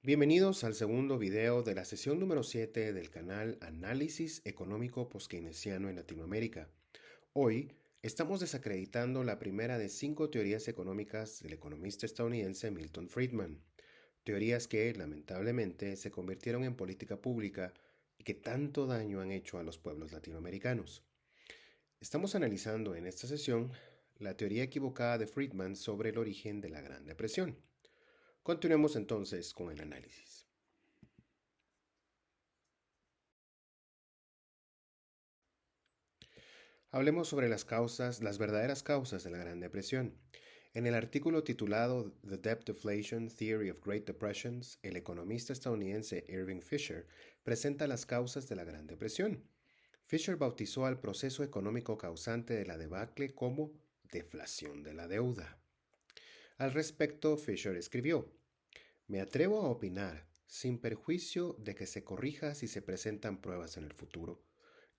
Bienvenidos al segundo video de la sesión número 7 del canal Análisis Económico Postkeynesiano en Latinoamérica. Hoy estamos desacreditando la primera de 5 teorías económicas del economista estadounidense Milton Friedman. Teorías que, lamentablemente, se convirtieron en política pública y que tanto daño han hecho a los pueblos latinoamericanos. Estamos analizando en esta sesión la teoría equivocada de Friedman sobre el origen de la Gran Depresión. Continuemos entonces con el análisis. Hablemos sobre las verdaderas causas de la Gran Depresión. En el artículo titulado The Debt Deflation Theory of Great Depressions, el economista estadounidense Irving Fisher presenta las causas de la Gran Depresión. Fisher bautizó al proceso económico causante de la debacle como deflación de la deuda. Al respecto, Fisher escribió: "Me atrevo a opinar, sin perjuicio de que se corrija si se presentan pruebas en el futuro,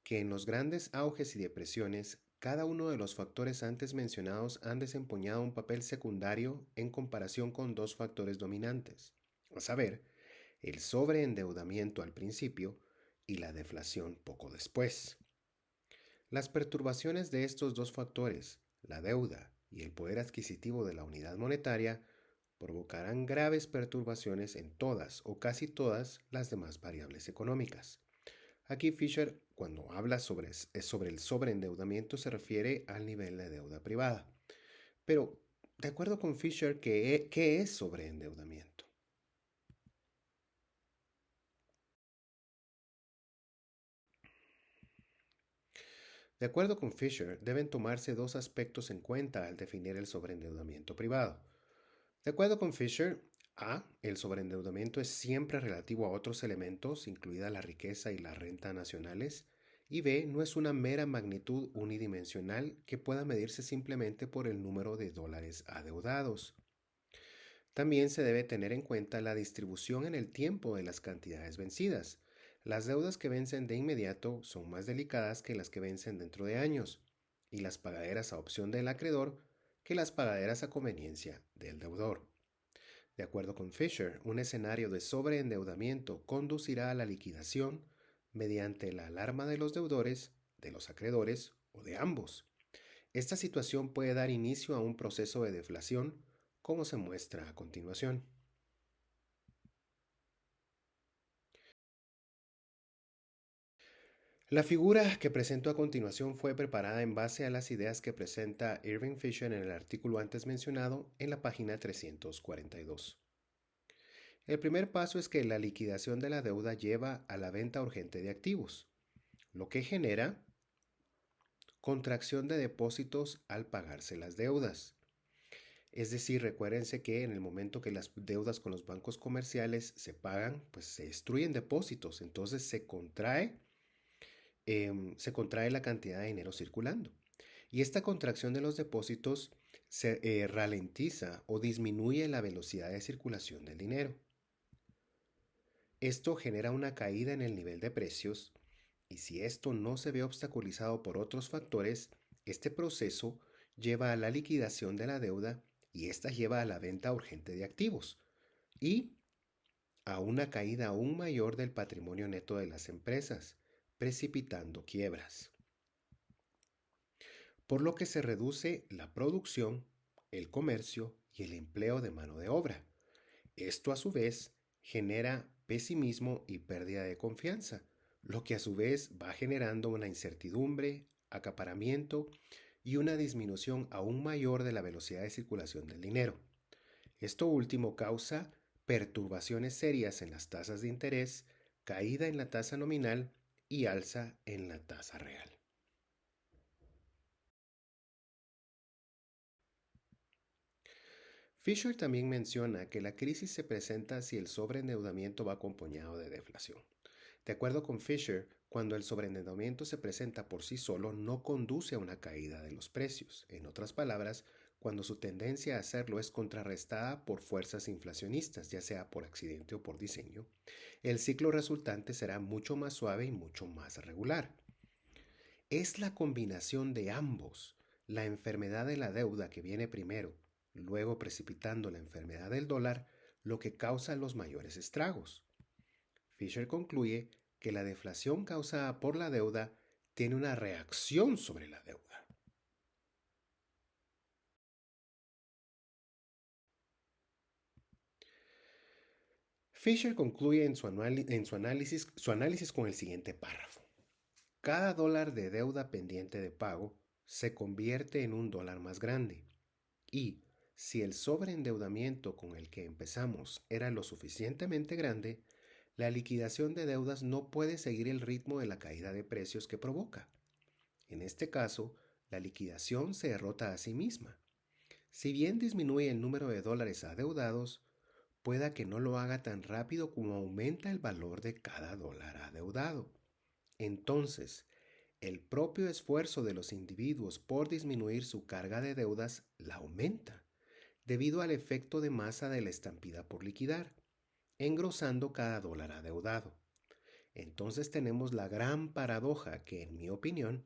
que en los grandes auges y depresiones, cada uno de los factores antes mencionados han desempeñado un papel secundario en comparación con dos factores dominantes, a saber, el sobreendeudamiento al principio y la deflación poco después. Las perturbaciones de estos dos factores, la deuda y el poder adquisitivo de la unidad monetaria, provocarán graves perturbaciones en todas o casi todas las demás variables económicas". Aquí Fisher, cuando habla sobre el sobreendeudamiento, se refiere al nivel de deuda privada. Pero, de acuerdo con Fisher, ¿qué es sobreendeudamiento? De acuerdo con Fisher, deben tomarse dos aspectos en cuenta al definir el sobreendeudamiento privado. De acuerdo con Fisher, A. El sobreendeudamiento es siempre relativo a otros elementos, incluida la riqueza y la renta nacionales, y B. No es una mera magnitud unidimensional que pueda medirse simplemente por el número de dólares adeudados. También se debe tener en cuenta la distribución en el tiempo de las cantidades vencidas. Las deudas que vencen de inmediato son más delicadas que las que vencen dentro de años, y las pagaderas a opción del acreedor que las pagaderas a conveniencia del deudor. De acuerdo con Fisher, un escenario de sobreendeudamiento conducirá a la liquidación mediante la alarma de los deudores, de los acreedores o de ambos. Esta situación puede dar inicio a un proceso de deflación, como se muestra a continuación. La figura que presento a continuación fue preparada en base a las ideas que presenta Irving Fisher en el artículo antes mencionado en la página 342. El primer paso es que la liquidación de la deuda lleva a la venta urgente de activos, lo que genera contracción de depósitos al pagarse las deudas. Es decir, recuérdense que en el momento que las deudas con los bancos comerciales se pagan, pues se destruyen depósitos, entonces se contrae la cantidad de dinero circulando. Y esta contracción de los depósitos se ralentiza o disminuye la velocidad de circulación del dinero. Esto genera una caída en el nivel de precios, y si esto no se ve obstaculizado por otros factores, este proceso lleva a la liquidación de la deuda y esta lleva a la venta urgente de activos y a una caída aún mayor del patrimonio neto de las empresas, precipitando quiebras. Por lo que se reduce la producción, el comercio y el empleo de mano de obra. Esto a su vez genera pesimismo y pérdida de confianza, lo que a su vez va generando una incertidumbre, acaparamiento y una disminución aún mayor de la velocidad de circulación del dinero. Esto último causa perturbaciones serias en las tasas de interés, caída en la tasa nominal y alza en la tasa real. Fisher también menciona que la crisis se presenta si el sobreendeudamiento va acompañado de deflación. De acuerdo con Fisher, cuando el sobreendeudamiento se presenta por sí solo, no conduce a una caída de los precios. En otras palabras, cuando su tendencia a hacerlo es contrarrestada por fuerzas inflacionistas, ya sea por accidente o por diseño, el ciclo resultante será mucho más suave y mucho más regular. Es la combinación de ambos, la enfermedad de la deuda que viene primero, luego precipitando la enfermedad del dólar, lo que causa los mayores estragos. Fisher concluye que la deflación causada por la deuda tiene una reacción sobre la deuda. Fisher concluye en su análisis con el siguiente párrafo. Cada dólar de deuda pendiente de pago se convierte en un dólar más grande y, si el sobreendeudamiento con el que empezamos era lo suficientemente grande, la liquidación de deudas no puede seguir el ritmo de la caída de precios que provoca. En este caso, la liquidación se derrota a sí misma. Si bien disminuye el número de dólares adeudados, pueda que no lo haga tan rápido como aumenta el valor de cada dólar adeudado. Entonces, el propio esfuerzo de los individuos por disminuir su carga de deudas la aumenta, debido al efecto de masa de la estampida por liquidar, engrosando cada dólar adeudado. Entonces tenemos la gran paradoja que, en mi opinión,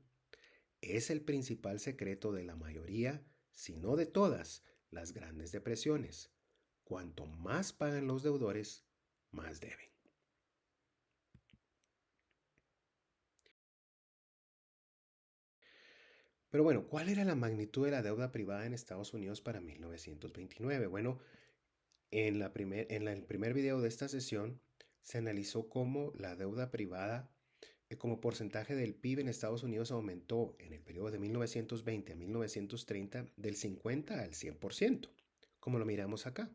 es el principal secreto de la mayoría, si no de todas, las grandes depresiones. Cuanto más pagan los deudores, más deben. Pero bueno, ¿cuál era la magnitud de la deuda privada en Estados Unidos para 1929? Bueno, en el primer video de esta sesión se analizó cómo la deuda privada como porcentaje del PIB en Estados Unidos aumentó en el periodo de 1920 a 1930 del 50 al 100%, como lo miramos acá.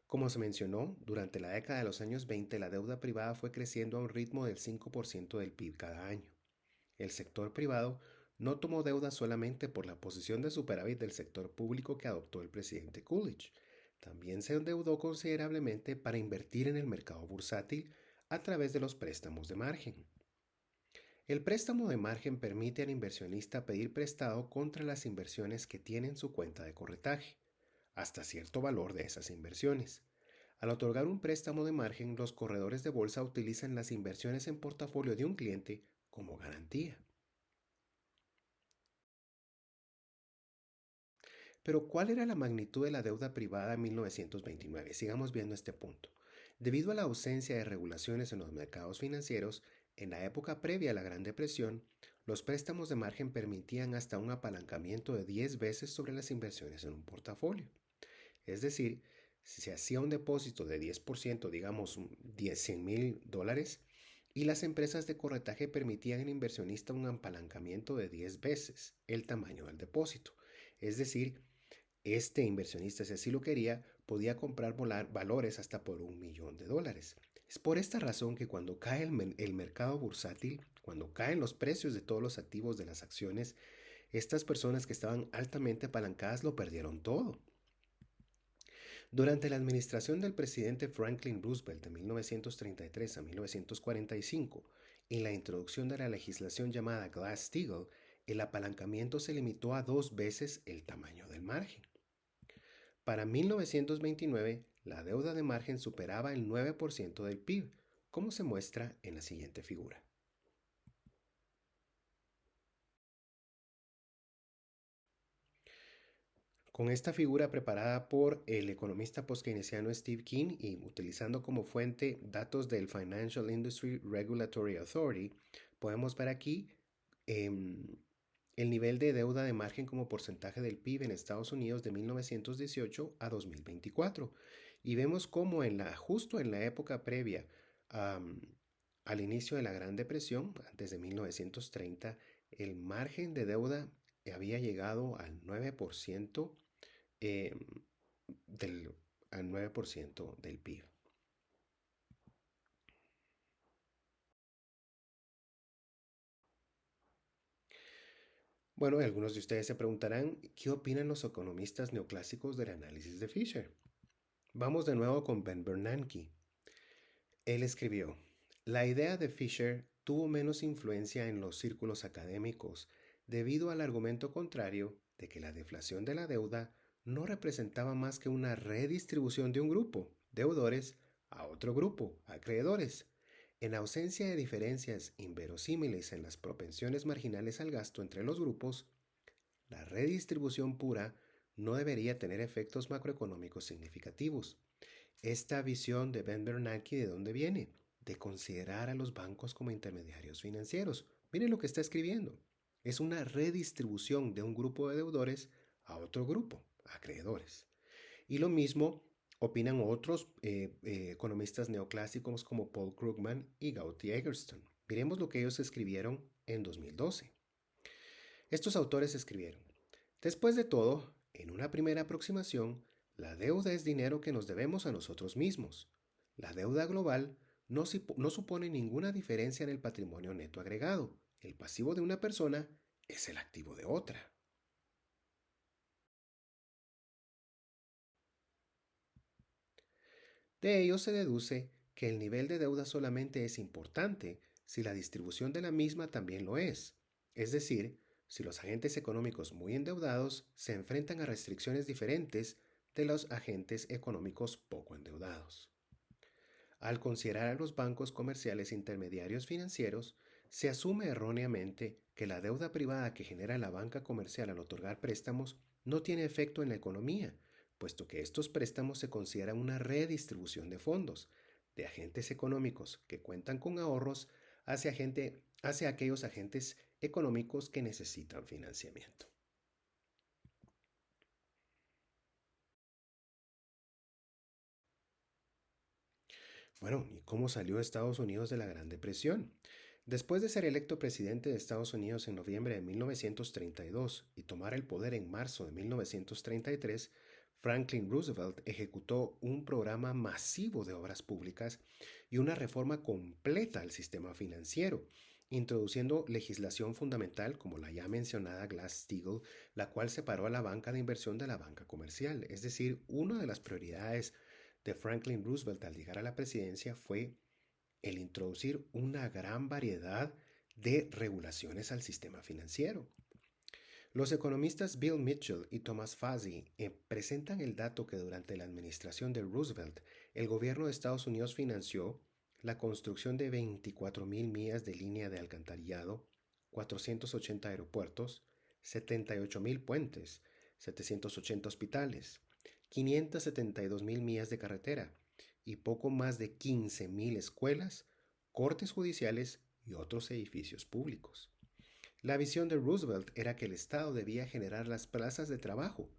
Como se mencionó, durante la década de los años 20 la deuda privada fue creciendo a un ritmo del 5% del PIB cada año. El sector privado no tomó deuda solamente por la posición de superávit del sector público que adoptó el presidente Coolidge. También se endeudó considerablemente para invertir en el mercado bursátil a través de los préstamos de margen. El préstamo de margen permite al inversionista pedir prestado contra las inversiones que tiene en su cuenta de corretaje, hasta cierto valor de esas inversiones. Al otorgar un préstamo de margen, los corredores de bolsa utilizan las inversiones en portafolio de un cliente como garantía. Pero ¿cuál era la magnitud de la deuda privada en 1929? Sigamos viendo este punto. Debido a la ausencia de regulaciones en los mercados financieros, en la época previa a la Gran Depresión, los préstamos de margen permitían hasta un apalancamiento de 10 veces sobre las inversiones en un portafolio. Es decir, si se hacía un depósito de 10%, digamos 100 mil dólares, y las empresas de corretaje permitían al inversionista un apalancamiento de 10 veces el tamaño del depósito. Es decir, este inversionista, si así lo quería, podía comprar valores hasta por $1.000.000. Es por esta razón que cuando cae el mercado bursátil, cuando caen los precios de todos los activos de las acciones, estas personas que estaban altamente apalancadas lo perdieron todo. Durante la administración del presidente Franklin Roosevelt de 1933 a 1945 y la introducción de la legislación llamada Glass-Steagall, el apalancamiento se limitó a 2 veces el tamaño del margen. Para 1929, la deuda de margen superaba el 9% del PIB, como se muestra en la siguiente figura. Con esta figura preparada por el economista post-keynesiano Steve Keen y utilizando como fuente datos del Financial Industry Regulatory Authority, podemos ver aquí el nivel de deuda de margen como porcentaje del PIB en Estados Unidos de 1918 a 2024. Y vemos cómo justo en la época previa al inicio de la Gran Depresión, antes de 1930, el margen de deuda había llegado al 9%, eh, al 9% del PIB. Bueno, algunos de ustedes se preguntarán, ¿qué opinan los economistas neoclásicos del análisis de Fisher? Vamos de nuevo con Ben Bernanke. Él escribió, la idea de Fisher tuvo menos influencia en los círculos académicos debido al argumento contrario de que la deflación de la deuda no representaba más que una redistribución de un grupo, deudores, a otro grupo, acreedores. En ausencia de diferencias inverosímiles en las propensiones marginales al gasto entre los grupos, la redistribución pura no debería tener efectos macroeconómicos significativos. Esta visión de Ben Bernanke, ¿de dónde viene? De considerar a los bancos como intermediarios financieros. Miren lo que está escribiendo. Es una redistribución de un grupo de deudores a otro grupo, acreedores. Y lo mismo opinan otros economistas neoclásicos como Paul Krugman y Gauti Egerston. Miremos lo que ellos escribieron en 2012. Estos autores escribieron: después de todo, en una primera aproximación, la deuda es dinero que nos debemos a nosotros mismos. La deuda global no supone ninguna diferencia en el patrimonio neto agregado. El pasivo de una persona es el activo de otra. De ello se deduce que el nivel de deuda solamente es importante si la distribución de la misma también lo es. Es decir, si los agentes económicos muy endeudados se enfrentan a restricciones diferentes de los agentes económicos poco endeudados. Al considerar a los bancos comerciales intermediarios financieros, se asume erróneamente que la deuda privada que genera la banca comercial al otorgar préstamos no tiene efecto en la economía, puesto que estos préstamos se consideran una redistribución de fondos de agentes económicos que cuentan con ahorros hacia aquellos agentes económicos que necesitan financiamiento. Bueno, ¿y cómo salió Estados Unidos de la Gran Depresión? Después de ser electo presidente de Estados Unidos en noviembre de 1932 y tomar el poder en marzo de 1933, Franklin Roosevelt ejecutó un programa masivo de obras públicas y una reforma completa al sistema financiero, introduciendo legislación fundamental como la ya mencionada Glass-Steagall, la cual separó a la banca de inversión de la banca comercial. Es decir, una de las prioridades de Franklin Roosevelt al llegar a la presidencia fue el introducir una gran variedad de regulaciones al sistema financiero. Los economistas Bill Mitchell y Thomas Fazzi presentan el dato que durante la administración de Roosevelt, el gobierno de Estados Unidos financió la construcción de 24,000 millas de línea de alcantarillado, 480 aeropuertos, 78,000 puentes, 780 hospitales, 572,000 millas de carretera y poco más de 15,000 escuelas, cortes judiciales y otros edificios públicos. La visión de Roosevelt era que el Estado debía generar las plazas de trabajo,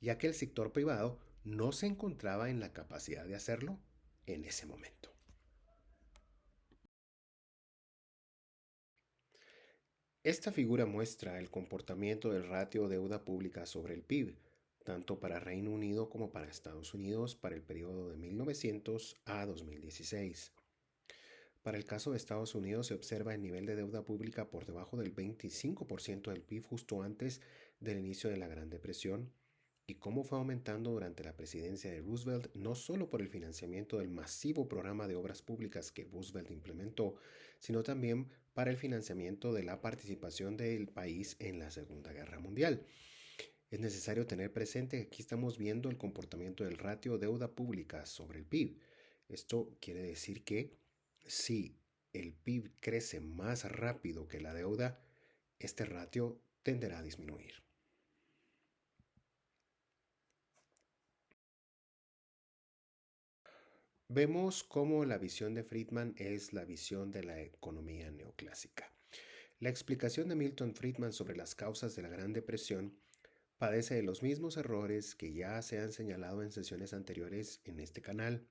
ya que el sector privado no se encontraba en la capacidad de hacerlo en ese momento. Esta figura muestra el comportamiento del ratio deuda pública sobre el PIB, tanto para Reino Unido como para Estados Unidos para el periodo de 1900 a 2016. Para el caso de Estados Unidos se observa el nivel de deuda pública por debajo del 25% del PIB justo antes del inicio de la Gran Depresión y cómo fue aumentando durante la presidencia de Roosevelt, no solo por el financiamiento del masivo programa de obras públicas que Roosevelt implementó, sino también para el financiamiento de la participación del país en la Segunda Guerra Mundial. Es necesario tener presente que aquí estamos viendo el comportamiento del ratio deuda pública sobre el PIB. Esto quiere decir que si el PIB crece más rápido que la deuda, este ratio tenderá a disminuir. Vemos cómo la visión de Friedman es la visión de la economía neoclásica. La explicación de Milton Friedman sobre las causas de la Gran Depresión padece de los mismos errores que ya se han señalado en sesiones anteriores en este canal.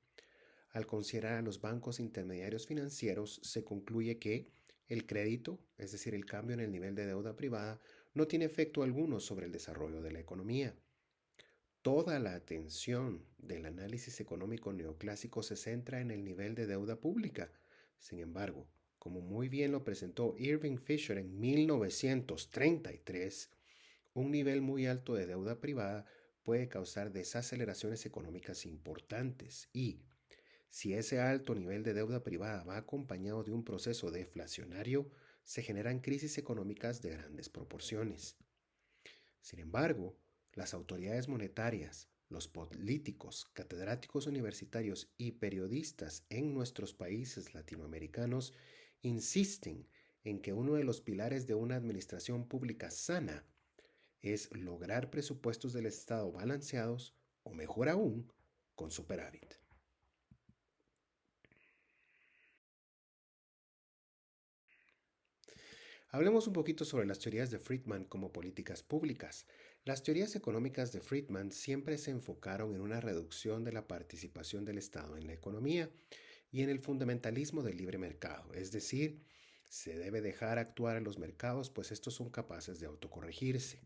Al considerar a los bancos intermediarios financieros, se concluye que el crédito, es decir, el cambio en el nivel de deuda privada, no tiene efecto alguno sobre el desarrollo de la economía. Toda la atención del análisis económico neoclásico se centra en el nivel de deuda pública. Sin embargo, como muy bien lo presentó Irving Fisher en 1933, un nivel muy alto de deuda privada puede causar desaceleraciones económicas importantes y, si ese alto nivel de deuda privada va acompañado de un proceso deflacionario, se generan crisis económicas de grandes proporciones. Sin embargo, las autoridades monetarias, los políticos, catedráticos universitarios y periodistas en nuestros países latinoamericanos insisten en que uno de los pilares de una administración pública sana es lograr presupuestos del Estado balanceados o, mejor aún, con superávit. Hablemos un poquito sobre las teorías de Friedman como políticas públicas. Las teorías económicas de Friedman siempre se enfocaron en una reducción de la participación del Estado en la economía y en el fundamentalismo del libre mercado, es decir, se debe dejar actuar a los mercados pues estos son capaces de autocorregirse.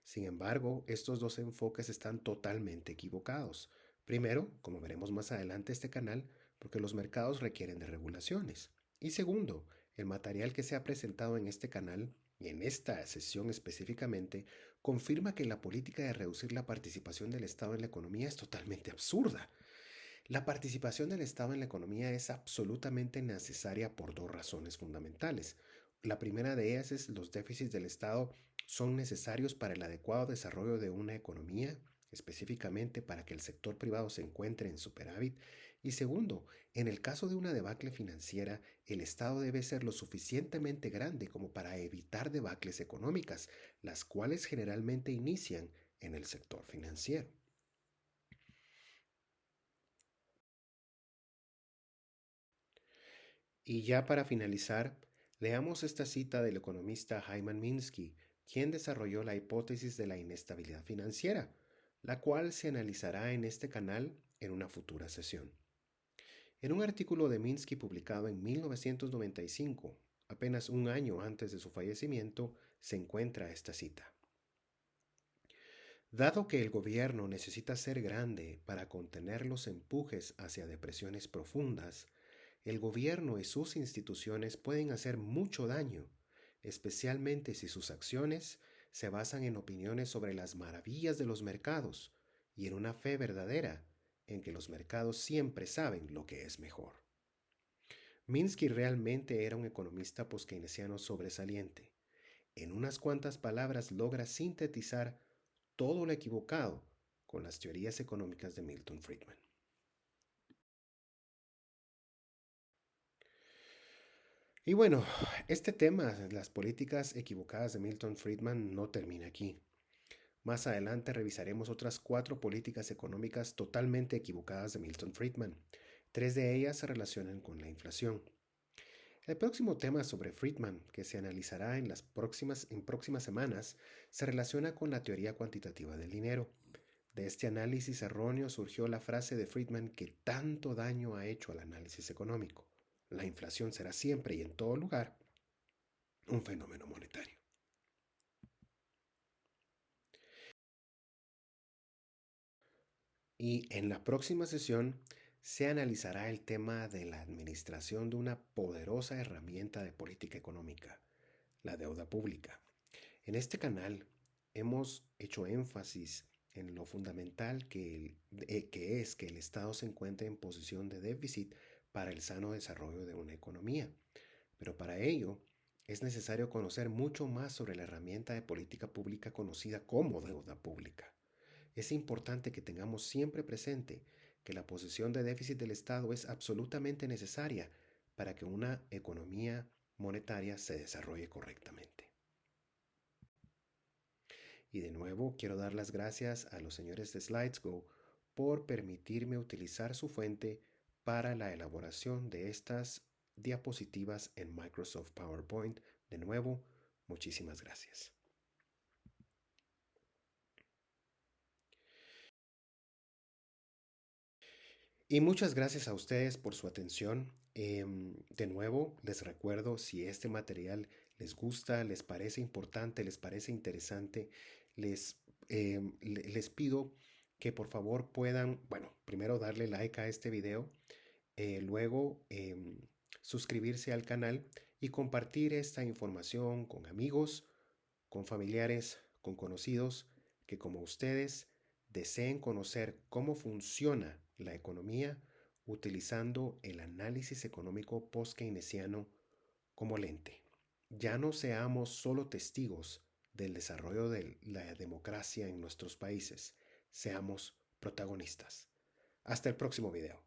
Sin embargo, estos dos enfoques están totalmente equivocados. Primero, como veremos más adelante este canal, porque los mercados requieren de regulaciones. Y segundo, el material que se ha presentado en este canal y en esta sesión específicamente confirma que la política de reducir la participación del Estado en la economía es totalmente absurda. La participación del Estado en la economía es absolutamente necesaria por dos razones fundamentales. La primera de ellas es los déficits del Estado son necesarios para el adecuado desarrollo de una economía, específicamente para que el sector privado se encuentre en superávit. Y segundo, en el caso de una debacle financiera, el Estado debe ser lo suficientemente grande como para evitar debacles económicas, las cuales generalmente inician en el sector financiero. Y ya para finalizar, leamos esta cita del economista Hyman Minsky, quien desarrolló la hipótesis de la inestabilidad financiera, la cual se analizará en este canal en una futura sesión. En un artículo de Minsky publicado en 1995, apenas un año antes de su fallecimiento, se encuentra esta cita. Dado que el gobierno necesita ser grande para contener los empujes hacia depresiones profundas, el gobierno y sus instituciones pueden hacer mucho daño, especialmente si sus acciones se basan en opiniones sobre las maravillas de los mercados y en una fe verdadera en que los mercados siempre saben lo que es mejor. Minsky realmente era un economista poskeynesiano sobresaliente. En unas cuantas palabras logra sintetizar todo lo equivocado con las teorías económicas de Milton Friedman. Y bueno, este tema, las políticas equivocadas de Milton Friedman, no termina aquí. Más adelante revisaremos otras 4 políticas económicas totalmente equivocadas de Milton Friedman. 3 de ellas se relacionan con la inflación. El próximo tema sobre Friedman, que se analizará en próximas semanas, se relaciona con la teoría cuantitativa del dinero. De este análisis erróneo surgió la frase de Friedman que tanto daño ha hecho al análisis económico. La inflación será siempre y en todo lugar un fenómeno monetario. Y en la próxima sesión se analizará el tema de la administración de una poderosa herramienta de política económica, la deuda pública. En este canal hemos hecho énfasis en lo fundamental que es que el Estado se encuentre en posición de déficit para el sano desarrollo de una economía. Pero para ello es necesario conocer mucho más sobre la herramienta de política pública conocida como deuda pública. Es importante que tengamos siempre presente que la posición de déficit del Estado es absolutamente necesaria para que una economía monetaria se desarrolle correctamente. Y de nuevo quiero dar las gracias a los señores de SlidesGo por permitirme utilizar su fuente para la elaboración de estas diapositivas en Microsoft PowerPoint. De nuevo, muchísimas gracias. Y muchas gracias a ustedes por su atención. De nuevo, les recuerdo, si este material les gusta, les parece importante, les parece interesante, les pido que por favor puedan, bueno, primero darle like a este video, luego suscribirse al canal y compartir esta información con amigos, con familiares, con conocidos que como ustedes deseen conocer cómo funciona la economía utilizando el análisis económico post-keynesiano como lente. Ya no seamos solo testigos del desarrollo de la democracia en nuestros países, seamos protagonistas. Hasta el próximo video.